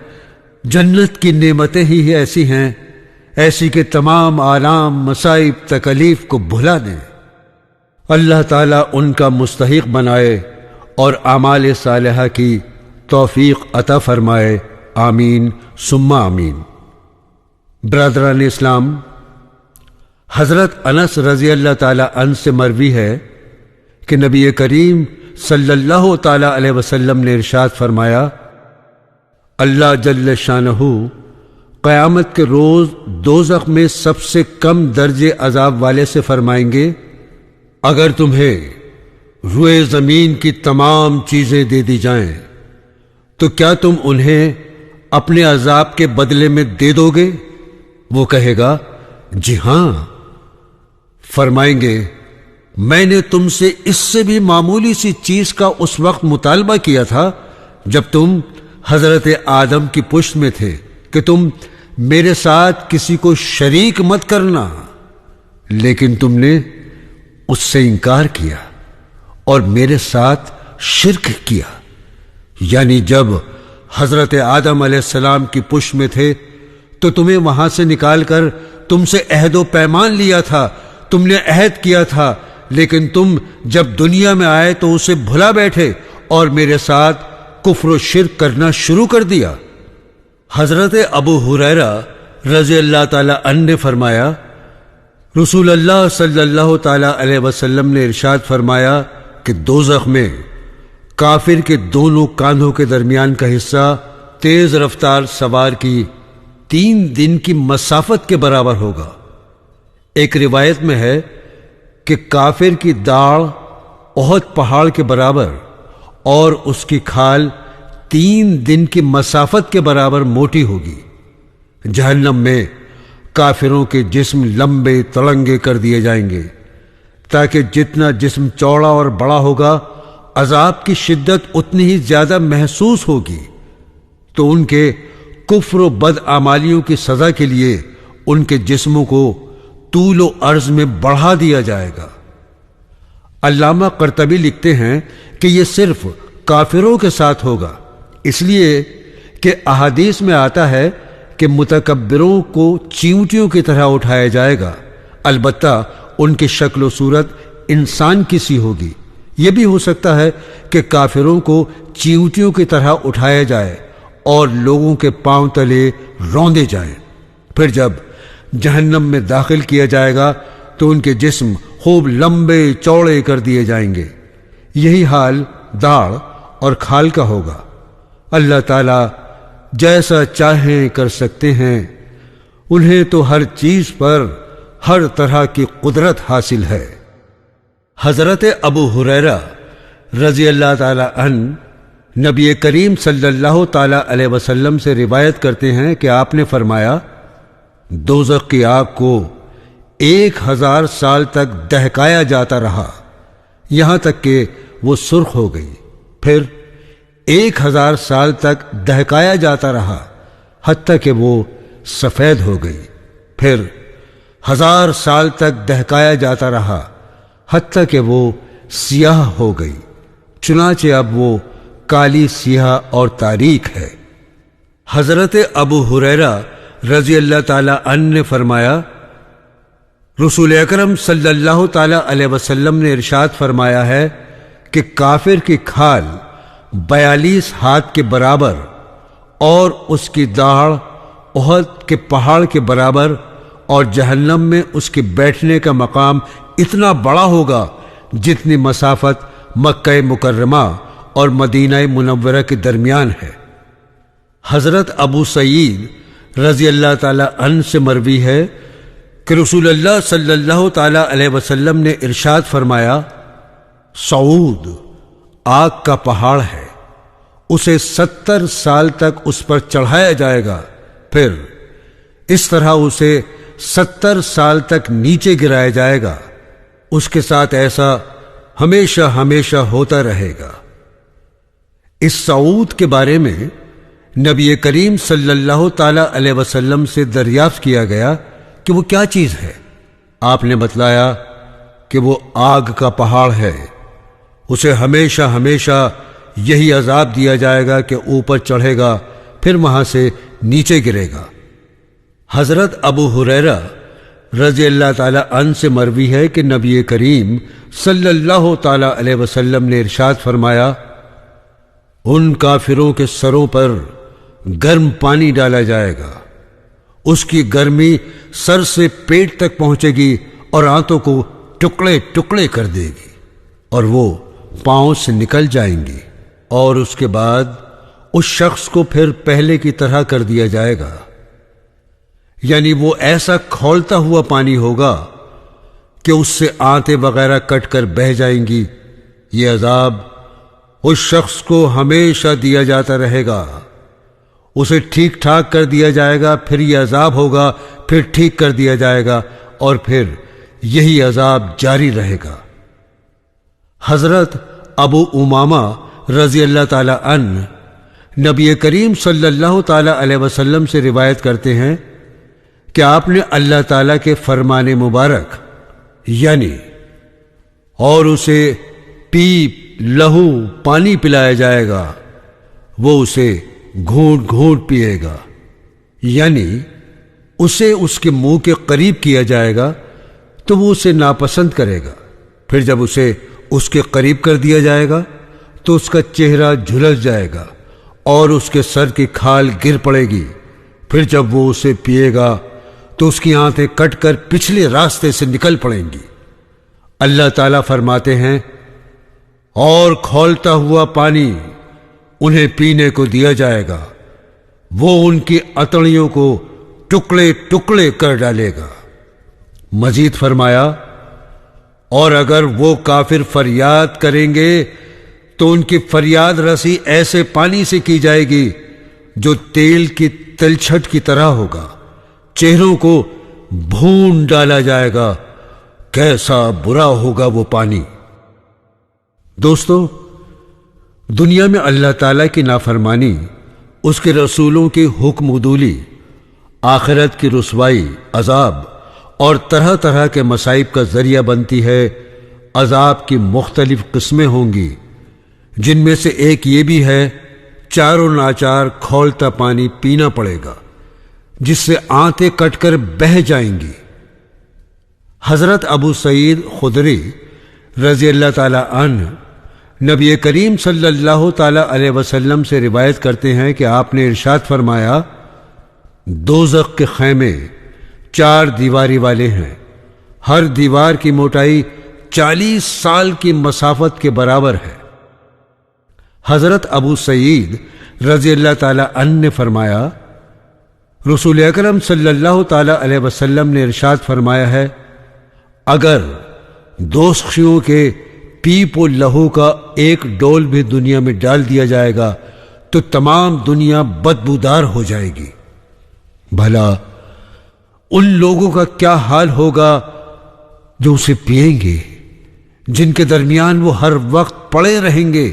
جنت کی نعمتیں ہی ایسی ہیں، ایسی کہ تمام آلام، مصائب، تکلیف کو بھلا دیں۔ اللہ تعالیٰ ان کا مستحق بنائے اور اعمال صالحہ کی توفیق عطا فرمائے، آمین ثم آمین۔ برادران اسلام، حضرت انس رضی اللہ تعالی عنہ سے مروی ہے کہ نبی کریم صلی اللہ تعالی علیہ وسلم نے ارشاد فرمایا، اللہ جل شانہ قیامت کے روز دوزخ میں سب سے کم درجے عذاب والے سے فرمائیں گے، اگر تمہیں روئے زمین کی تمام چیزیں دے دی جائیں تو کیا تم انہیں اپنے عذاب کے بدلے میں دے دو گے؟ وہ کہے گا جی ہاں۔ فرمائیں گے میں نے تم سے اس سے بھی معمولی سی چیز کا اس وقت مطالبہ کیا تھا جب تم حضرت آدم کی پشت میں تھے کہ تم میرے ساتھ کسی کو شریک مت کرنا، لیکن تم نے اس سے انکار کیا اور میرے ساتھ شرک کیا۔ یعنی جب حضرت آدم علیہ السلام کی پشت میں تھے تو تمہیں وہاں سے نکال کر تم سے عہد و پیمان لیا تھا، تم نے عہد کیا تھا، لیکن تم جب دنیا میں آئے تو اسے بھلا بیٹھے اور میرے ساتھ کفر و شرک کرنا شروع کر دیا۔ حضرت ابو ہریرہ رضی اللہ تعالی عنہ نے فرمایا، رسول اللہ صلی اللہ تعالی علیہ وسلم نے ارشاد فرمایا کہ دوزخ میں کافر کے دونوں کاندھوں کے درمیان کا حصہ تیز رفتار سوار کی 3 دن کی مسافت کے برابر ہوگا۔ ایک روایت میں ہے کہ کافر کی داڑھ احد پہاڑ کے برابر اور اس کی کھال 3 دن کی مسافت کے برابر موٹی ہوگی۔ جہنم میں کافروں کے جسم لمبے تڑنگے کر دیے جائیں گے تاکہ جتنا جسم چوڑا اور بڑا ہوگا عذاب کی شدت اتنی ہی زیادہ محسوس ہوگی، تو ان کے کفر و بدعمالیوں کی سزا کے لیے ان کے جسموں کو طول و عرض میں بڑھا دیا جائے گا۔ علامہ قرطبی لکھتے ہیں کہ یہ صرف کافروں کے ساتھ ہوگا، اس لیے کہ احادیث میں آتا ہے کہ متکبروں کو چیونٹیوں کی طرح اٹھایا جائے گا، البتہ ان کی شکل و صورت انسان کی سی ہوگی۔ یہ بھی ہو سکتا ہے کہ کافروں کو چیونٹیوں کی طرح اٹھایا جائے اور لوگوں کے پاؤں تلے روندے جائیں۔ پھر جب جہنم میں داخل کیا جائے گا تو ان کے جسم خوب لمبے چوڑے کر دیے جائیں گے۔ یہی حال داڑھ اور کھال کا ہوگا۔ اللہ تعالیٰ جیسا چاہیں کر سکتے ہیں، انہیں تو ہر چیز پر ہر طرح کی قدرت حاصل ہے۔ حضرت ابو ہریرہ رضی اللہ تعالی عنہ نبی کریم صلی اللہ تعالی علیہ وسلم سے روایت کرتے ہیں کہ آپ نے فرمایا، دوزخ کی آگ کو 1000 سال تک دہکایا جاتا رہا، یہاں تک کہ وہ سرخ ہو گئی، پھر 1000 سال تک دہکایا جاتا رہا حتیٰ کہ وہ سفید ہو گئی، پھر 1000 سال تک دہکایا جاتا رہا حتیٰ کہ وہ سیاہ ہو گئی، چنانچہ اب وہ کالی سیاہ اور تاریک ہے۔ حضرت ابو ہریرہ رضی اللہ تعالی عنہ نے فرمایا، رسول اکرم صلی اللہ تعالی علیہ وسلم نے ارشاد فرمایا ہے کہ کافر کی کھال 42 ہاتھ کے برابر اور اس کی داڑھ احد کے پہاڑ کے برابر، اور جہنم میں اس کے بیٹھنے کا مقام اتنا بڑا ہوگا جتنی مسافت مکہ مکرمہ اور مدینہ منورہ کے درمیان ہے۔ حضرت ابو سعید رضی اللہ تعالی عنہ سے مروی ہے کہ رسول اللہ صلی اللہ تعالی علیہ وسلم نے ارشاد فرمایا، صعود آگ کا پہاڑ ہے، اسے 70 سال تک اس پر چڑھایا جائے گا، پھر اس طرح اسے 70 سال تک نیچے گرایا جائے گا، اس کے ساتھ ایسا ہمیشہ ہمیشہ ہوتا رہے گا۔ اس صعود کے بارے میں نبی کریم صلی اللہ تعالی علیہ وسلم سے دریافت کیا گیا کہ وہ کیا چیز ہے۔ آپ نے بتلایا کہ وہ آگ کا پہاڑ ہے، اسے ہمیشہ ہمیشہ یہی عذاب دیا جائے گا کہ اوپر چڑھے گا پھر وہاں سے نیچے گرے گا۔ حضرت ابو ہریرہ رضی اللہ تعالی عنہ سے مروی ہے کہ نبی کریم صلی اللہ تعالی علیہ وسلم نے ارشاد فرمایا، ان کافروں کے سروں پر گرم پانی ڈالا جائے گا، اس کی گرمی سر سے پیٹ تک پہنچے گی اور آنتوں کو ٹکڑے ٹکڑے کر دے گی اور وہ پاؤں سے نکل جائیں گی، اور اس کے بعد اس شخص کو پھر پہلے کی طرح کر دیا جائے گا، یعنی وہ ایسا کھولتا ہوا پانی ہوگا کہ اس سے آنتیں وغیرہ کٹ کر بہہ جائیں گی۔ یہ عذاب اس شخص کو ہمیشہ دیا جاتا رہے گا، اسے ٹھیک ٹھاک کر دیا جائے گا، پھر یہ عذاب ہوگا، پھر ٹھیک کر دیا جائے گا، اور پھر یہی عذاب جاری رہے گا۔ حضرت ابو امامہ رضی اللہ تعالی عنہ نبی کریم صلی اللہ تعالی علیہ وسلم سے روایت کرتے ہیں کہ آپ نے اللہ تعالیٰ کے فرمان مبارک یعنی اور اسے پیپ لہو پانی پلایا جائے گا، وہ اسے گھونٹ گھونٹ پیے گا، یعنی اسے اس کے منہ کے قریب کیا جائے گا تو وہ اسے ناپسند کرے گا، پھر جب اسے اس کے قریب کر دیا جائے گا تو اس کا چہرہ جھلس جائے گا اور اس کے سر کی کھال گر پڑے گی، پھر جب وہ اسے پیے گا تو اس کی آنتیں کٹ کر پچھلے راستے سے نکل پڑیں گی۔ اللہ تعالیٰ فرماتے ہیں، اور کھولتا ہوا پانی انہیں پینے کو دیا جائے گا، وہ ان کی اتڑیوں کو ٹکڑے ٹکڑے کر ڈالے گا۔ مزید فرمایا، اور اگر وہ کافر فریاد کریں گے تو ان کی فریاد رسی ایسے پانی سے کی جائے گی جو تیل کی تلچھٹ کی طرح ہوگا، چہروں کو بھون ڈالا جائے گا، کیسا برا ہوگا وہ پانی۔ دوستو، دنیا میں اللہ تعالیٰ کی نافرمانی، اس کے رسولوں کی حکم عدولی، آخرت کی رسوائی، عذاب اور طرح طرح کے مصائب کا ذریعہ بنتی ہے۔ عذاب کی مختلف قسمیں ہوں گی، جن میں سے ایک یہ بھی ہے چاروں ناچار کھولتا پانی پینا پڑے گا جس سے آنتیں کٹ کر بہہ جائیں گی۔ حضرت ابو سعید خدری رضی اللہ تعالی عنہ نبی کریم صلی اللہ تعالی علیہ وسلم سے روایت کرتے ہیں کہ آپ نے ارشاد فرمایا، دوزخ کے خیمے 4 دیواری والے ہیں، ہر دیوار کی موٹائی 40 سال کی مسافت کے برابر ہے۔ حضرت ابو سعید رضی اللہ تعالی عنہ نے فرمایا، رسول اکرم صلی اللہ تعالی علیہ وسلم نے ارشاد فرمایا ہے، اگر دوزخیوں کے پیپ و لہو کا ایک ڈول بھی دنیا میں ڈال دیا جائے گا تو تمام دنیا بدبودار ہو جائے گی۔ بھلا ان لوگوں کا کیا حال ہوگا جو اسے پئیں گے، جن کے درمیان وہ ہر وقت پڑے رہیں گے۔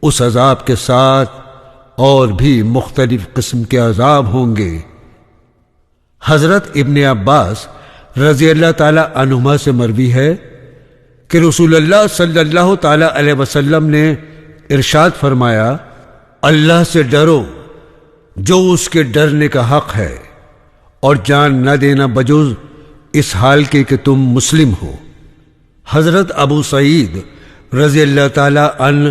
اس عذاب کے ساتھ اور بھی مختلف قسم کے عذاب ہوں گے۔ حضرت ابن عباس رضی اللہ تعالی عنہما سے مروی ہے کہ رسول اللہ صلی اللہ تعالی علیہ وسلم نے ارشاد فرمایا، اللہ سے ڈرو جو اس کے ڈرنے کا حق ہے، اور جان نہ دینا بجز اس حال کے کہ تم مسلم ہو۔ حضرت ابو سعید رضی اللہ تعالی عنہ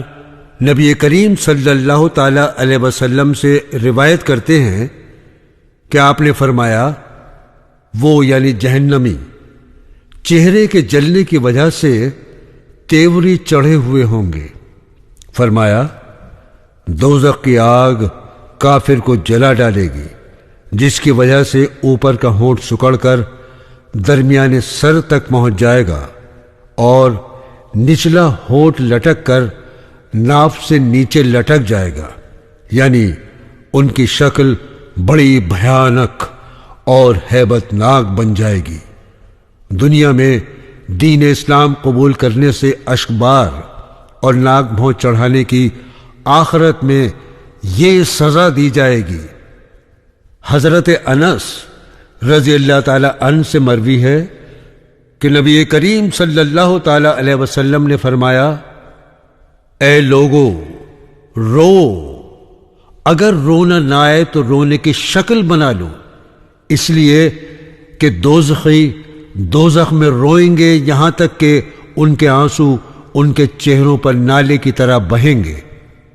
نبی کریم صلی اللہ تعالی علیہ وسلم سے روایت کرتے ہیں کہ آپ نے فرمایا، وہ یعنی جہنمی چہرے کے جلنے کی وجہ سے تیوری چڑھے ہوئے ہوں گے۔ فرمایا، دوزخ کی آگ کافر کو جلا ڈالے گی، جس کی وجہ سے اوپر کا ہونٹ سکڑ کر درمیانے سر تک پہنچ جائے گا اور نچلا ہونٹ لٹک کر ناف سے نیچے لٹک جائے گا، یعنی ان کی شکل بڑی بھیانک اور ہیبت ناک بن جائے گی۔ دنیا میں دین اسلام قبول کرنے سے اشکبار اور ناک بھون چڑھانے کی آخرت میں یہ سزا دی جائے گی۔ حضرت انس رضی اللہ تعالی عنہ سے مروی ہے کہ نبی کریم صلی اللہ تعالی علیہ وسلم نے فرمایا، اے لوگو رو، اگر رونا نہ آئے تو رونے کی شکل بنا لو، اس لیے کہ دوزخی دوزخ میں روئیں گے یہاں تک کہ ان کے آنسو ان کے چہروں پر نالے کی طرح بہیں گے،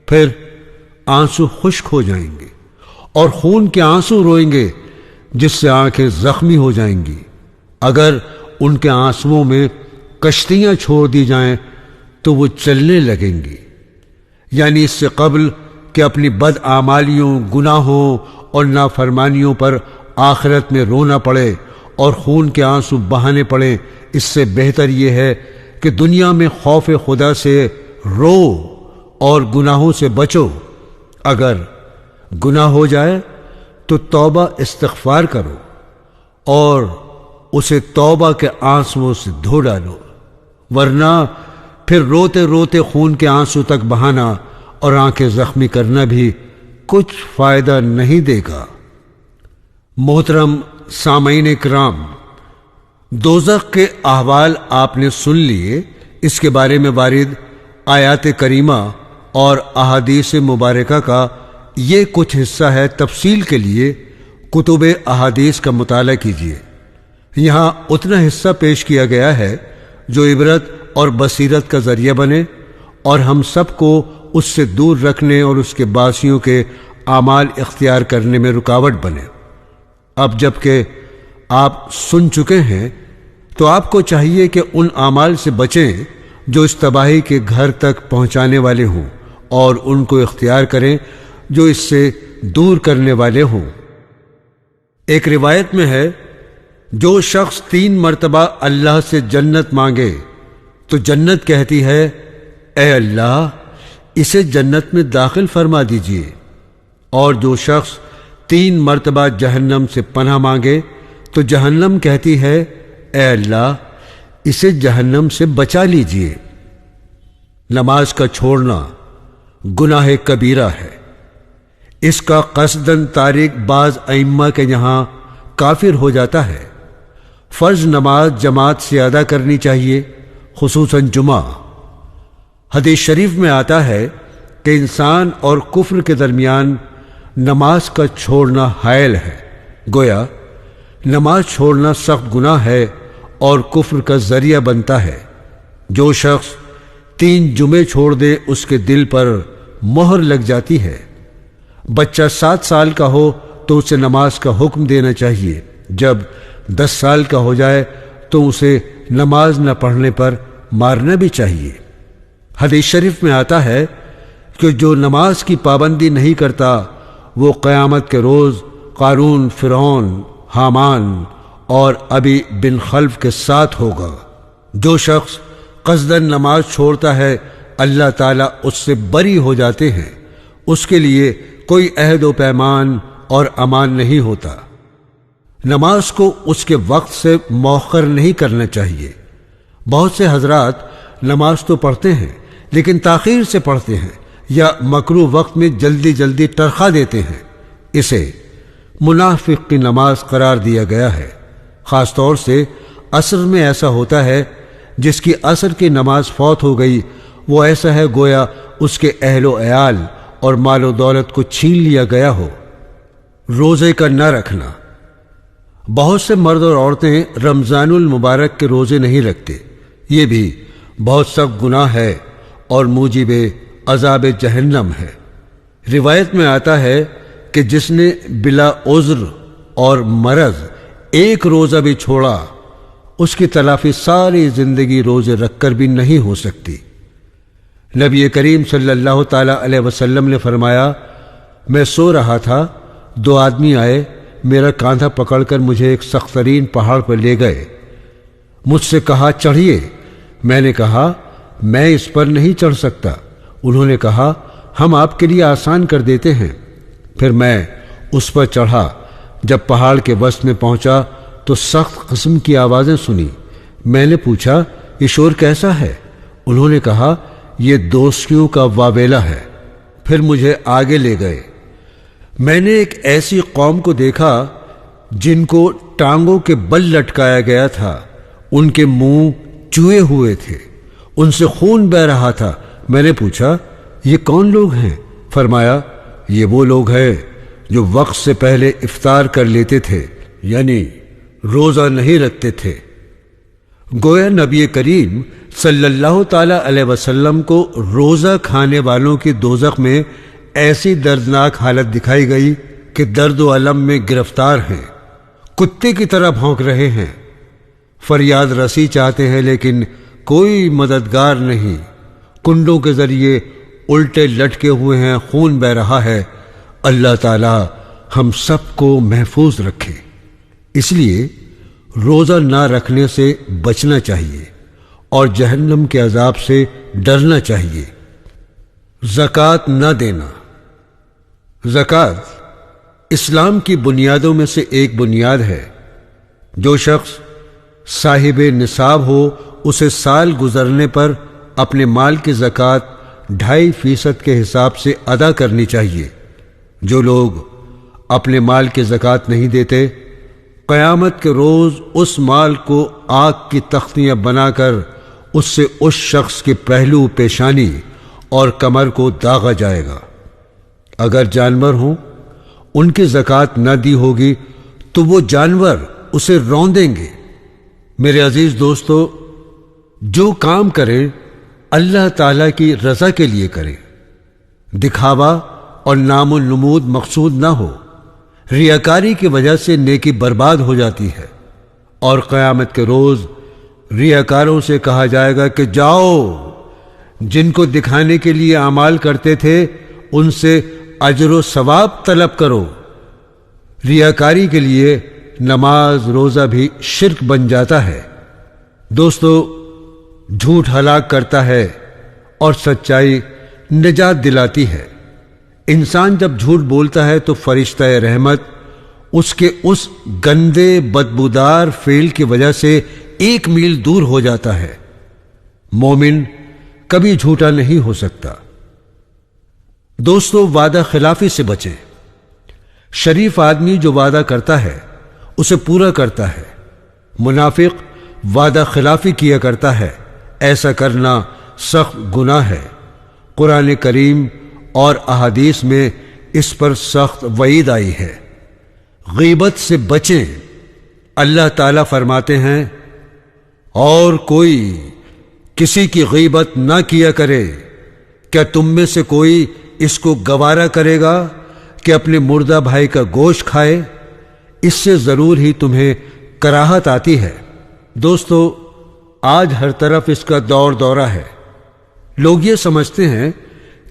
پھر آنسو خشک ہو جائیں گے اور خون کے آنسو روئیں گے جس سے آنکھیں زخمی ہو جائیں گی۔ اگر ان کے آنسوؤں میں کشتیاں چھوڑ دی جائیں تو وہ چلنے لگیں گی، یعنی اس سے قبل کہ اپنی بد اعمالیوں، گناہوں اور نافرمانیوں پر آخرت میں رونا پڑے اور خون کے آنسو بہانے پڑیں، اس سے بہتر یہ ہے کہ دنیا میں خوف خدا سے رو اور گناہوں سے بچو۔ اگر گناہ ہو جائے تو توبہ استغفار کرو اور اسے توبہ کے آنسوؤں سے دھو ڈالو، ورنہ پھر روتے روتے خون کے آنسو تک بہانا اور آنکھیں زخمی کرنا بھی کچھ فائدہ نہیں دے گا۔ محترم سامعین کرام، دوزخ کے احوال آپ نے سن لیے۔ اس کے بارے میں وارد آیات کریمہ اور احادیث مبارکہ کا یہ کچھ حصہ ہے، تفصیل کے لیے کتب احادیث کا مطالعہ کیجیے۔ یہاں اتنا حصہ پیش کیا گیا ہے جو عبرت اور بصیرت کا ذریعہ بنے اور ہم سب کو اس سے دور رکھنے اور اس کے باعثیوں کے اعمال اختیار کرنے میں رکاوٹ بنے۔ اب جب کہ آپ سن چکے ہیں تو آپ کو چاہیے کہ ان اعمال سے بچیں جو اس تباہی کے گھر تک پہنچانے والے ہوں اور ان کو اختیار کریں جو اس سے دور کرنے والے ہوں۔ ایک روایت میں ہے، جو شخص 3 مرتبہ اللہ سے جنت مانگے تو جنت کہتی ہے، اے اللہ اسے جنت میں داخل فرما دیجئے، اور جو شخص 3 مرتبہ جہنم سے پناہ مانگے تو جہنم کہتی ہے، اے اللہ اسے جہنم سے بچا لیجئے۔ نماز کا چھوڑنا گناہ کبیرہ ہے۔ اس کا قصداً تارک بعض ائمہ کے یہاں کافر ہو جاتا ہے۔ فرض نماز جماعت سے ادا کرنی چاہیے، خصوصاً جمعہ۔ حدیث شریف میں آتا ہے کہ انسان اور کفر کے درمیان نماز کا چھوڑنا حائل ہے، گویا نماز چھوڑنا سخت گناہ ہے اور کفر کا ذریعہ بنتا ہے۔ جو شخص 3 جمعے چھوڑ دے اس کے دل پر مہر لگ جاتی ہے۔ بچہ 7 سال کا ہو تو اسے نماز کا حکم دینا چاہیے، جب 10 سال کا ہو جائے تو اسے نماز نہ پڑھنے پر مارنا بھی چاہیے۔ حدیث شریف میں آتا ہے کہ جو نماز کی پابندی نہیں کرتا وہ قیامت کے روز قارون، فرعون، حامان اور ابی بن خلف کے ساتھ ہوگا۔ جو شخص قصداً نماز چھوڑتا ہے اللہ تعالیٰ اس سے بری ہو جاتے ہیں، اس کے لیے کوئی عہد و پیمان اور امان نہیں ہوتا۔ نماز کو اس کے وقت سے مؤخر نہیں کرنا چاہیے۔ بہت سے حضرات نماز تو پڑھتے ہیں لیکن تاخیر سے پڑھتے ہیں یا مکروہ وقت میں جلدی جلدی ٹرخا دیتے ہیں۔ اسے منافق کی نماز قرار دیا گیا ہے۔ خاص طور سے عصر میں ایسا ہوتا ہے، جس کی عصر کی نماز فوت ہو گئی وہ ایسا ہے گویا اس کے اہل و عیال اور مال و دولت کو چھین لیا گیا ہو۔ روزے کا نہ رکھنا۔ بہت سے مرد اور عورتیں رمضان المبارک کے روزے نہیں رکھتے، یہ بھی بہت سخت گناہ ہے اور موجب عذاب جہنم ہے۔ روایت میں آتا ہے کہ جس نے بلا عذر اور مرض ایک روزہ بھی چھوڑا اس کی تلافی ساری زندگی روزے رکھ کر بھی نہیں ہو سکتی۔ نبی کریم صلی اللہ تعالی علیہ وسلم نے فرمایا، میں سو رہا تھا، 2 آدمی آئے، میرا کاندھا پکڑ کر مجھے ایک سخت ترین پہاڑ پر لے گئے۔ مجھ سے کہا چڑھیے، میں نے کہا میں اس پر نہیں چڑھ سکتا۔ انہوں نے کہا ہم آپ کے لیے آسان کر دیتے ہیں۔ پھر میں اس پر چڑھا جب پہاڑ کے وسط میں پہنچا تو سخت قسم کی آوازیں سنی۔ میں نے پوچھا یہ شور کیسا ہے؟ انہوں نے کہا یہ دوستیوں کا واویلا ہے۔ پھر مجھے آگے لے گئے۔ میں نے ایک ایسی قوم کو دیکھا جن کو ٹانگوں کے بل لٹکایا گیا تھا، ان کے منہ چوئے ہوئے تھے، ان سے خون بہہ رہا تھا۔ میں نے پوچھا یہ کون لوگ ہیں؟ فرمایا یہ وہ لوگ ہیں جو وقت سے پہلے افطار کر لیتے تھے، یعنی روزہ نہیں رکھتے تھے۔ گویا نبی کریم صلی اللہ تعالی علیہ وسلم کو روزہ کھانے والوں کی دوزخ میں ایسی دردناک حالت دکھائی گئی کہ درد و الم میں گرفتار ہیں، کتے کی طرح بھونک رہے ہیں، فریاد رسی چاہتے ہیں لیکن کوئی مددگار نہیں، کنڈوں کے ذریعے الٹے لٹکے ہوئے ہیں، خون بہہ رہا ہے۔ اللہ تعالی ہم سب کو محفوظ رکھے۔ اس لیے روزہ نہ رکھنے سے بچنا چاہیے اور جہنم کے عذاب سے ڈرنا چاہیے۔ زکوٰۃ نہ دینا۔ زکوٰۃ اسلام کی بنیادوں میں سے ایک بنیاد ہے۔ جو شخص صاحب نصاب ہو اسے سال گزرنے پر اپنے مال کی زکوٰۃ 2.5% کے حساب سے ادا کرنی چاہیے۔ جو لوگ اپنے مال کی زکوٰۃ نہیں دیتے، قیامت کے روز اس مال کو آگ کی تختیاں بنا کر اس سے اس شخص کے پہلو، پیشانی اور کمر کو داغا جائے گا۔ اگر جانور ہوں، ان کی زکوٰۃ نہ دی ہوگی تو وہ جانور اسے روندیں گے۔ میرے عزیز دوستو، جو کام کریں اللہ تعالیٰ کی رضا کے لیے کریں، دکھاوا اور نام و نمود مقصود نہ ہو۔ ریاکاری کی وجہ سے نیکی برباد ہو جاتی ہے، اور قیامت کے روز ریاکاروں سے کہا جائے گا کہ جاؤ، جن کو دکھانے کے لیے اعمال کرتے تھے ان سے اجر و ثواب طلب کرو۔ ریاکاری کے لیے نماز روزہ بھی شرک بن جاتا ہے۔ دوستو، جھوٹ ہلاک کرتا ہے اور سچائی نجات دلاتی ہے۔ انسان جب جھوٹ بولتا ہے تو فرشتہ رحمت اس کے اس گندے بدبودار فعل کی وجہ سے 1 میل دور ہو جاتا ہے۔ مومن کبھی جھوٹا نہیں ہو سکتا۔ دوستو، وعدہ خلافی سے بچیں۔ شریف آدمی جو وعدہ کرتا ہے اسے پورا کرتا ہے، منافق وعدہ خلافی کیا کرتا ہے، ایسا کرنا سخت گناہ ہے۔ قرآن کریم اور احادیث میں اس پر سخت وعید آئی ہے۔ غیبت سے بچیں۔ اللہ تعالیٰ فرماتے ہیں اور کوئی کسی کی غیبت نہ کیا کرے۔ کیا تم میں سے کوئی اس کو گوارا کرے گا کہ اپنے مردہ بھائی کا گوشت کھائے؟ اس سے ضرور ہی تمہیں کراہت آتی ہے۔ دوستو، آج ہر طرف اس کا دور دورہ ہے۔ لوگ یہ سمجھتے ہیں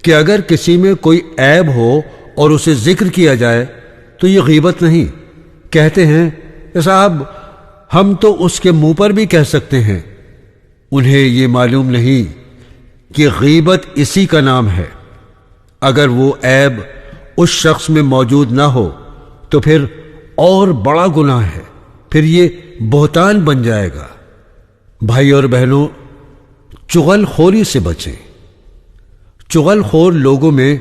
کہ اگر کسی میں کوئی عیب ہو اور اسے ذکر کیا جائے تو یہ غیبت نہیں۔ کہتے ہیں صاحب ہم تو اس کے منہ پر بھی کہہ سکتے ہیں۔ انہیں یہ معلوم نہیں کہ غیبت اسی کا نام ہے۔ اگر وہ عیب اس شخص میں موجود نہ ہو تو پھر اور بڑا گناہ ہے، پھر یہ بہتان بن جائے گا۔ بھائی اور بہنوں، چغل خوری سے بچیں۔ چغل خور لوگوں میں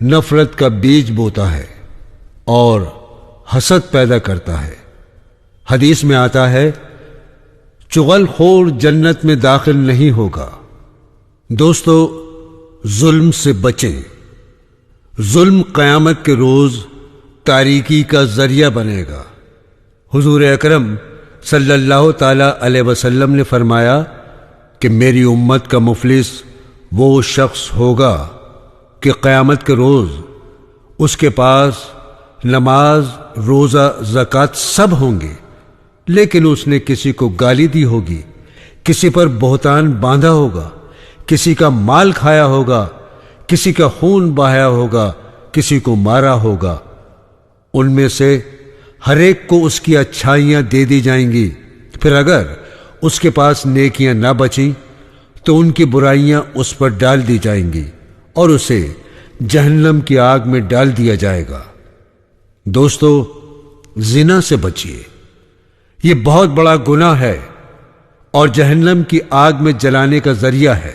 نفرت کا بیج بوتا ہے اور حسد پیدا کرتا ہے۔ حدیث میں آتا ہے چغل خور جنت میں داخل نہیں ہوگا۔ دوستو، ظلم سے بچیں۔ ظلم قیامت کے روز تاریکی کا ذریعہ بنے گا۔ حضور اکرم صلی اللہ تعالی علیہ وسلم نے فرمایا کہ میری امت کا مفلس وہ شخص ہوگا کہ قیامت کے روز اس کے پاس نماز، روزہ، زکوٰۃ سب ہوں گے، لیکن اس نے کسی کو گالی دی ہوگی، کسی پر بہتان باندھا ہوگا، کسی کا مال کھایا ہوگا، کسی کا خون بہایا ہوگا، کسی کو مارا ہوگا۔ ان میں سے ہر ایک کو اس کی اچھائیاں دے دی جائیں گی، پھر اگر اس کے پاس نیکیاں نہ بچیں تو ان کی برائیاں اس پر ڈال دی جائیں گی اور اسے جہنم کی آگ میں ڈال دیا جائے گا۔ دوستو، زنا سے بچیے، یہ بہت بڑا گناہ ہے اور جہنم کی آگ میں جلانے کا ذریعہ ہے۔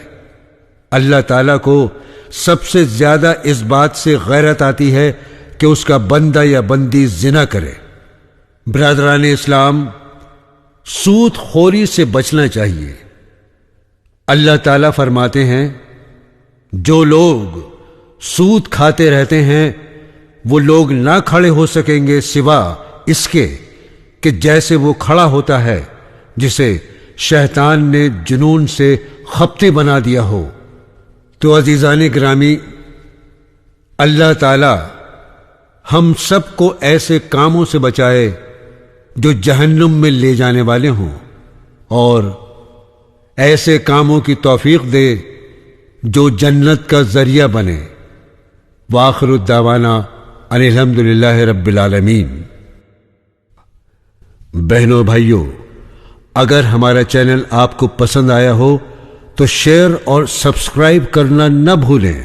اللہ تعالیٰ کو سب سے زیادہ اس بات سے غیرت آتی ہے کہ اس کا بندہ یا بندی زنا کرے۔ برادران اسلام، سود خوری سے بچنا چاہیے۔ اللہ تعالیٰ فرماتے ہیں، جو لوگ سود کھاتے رہتے ہیں وہ لوگ نہ کھڑے ہو سکیں گے سوا اس کے کہ جیسے وہ کھڑا ہوتا ہے جسے شیطان نے جنون سے خپتی بنا دیا ہو۔ تو عزیزان گرامی، اللہ تعالی ہم سب کو ایسے کاموں سے بچائے جو جہنم میں لے جانے والے ہوں، اور ایسے کاموں کی توفیق دے جو جنت کا ذریعہ بنے۔ وآخر الدعوانا ان الحمدللہ رب العالمین۔ بہنوں بھائیوں، اگر ہمارا چینل آپ کو پسند آیا ہو تو شیئر اور سبسکرائب کرنا نہ بھولیں۔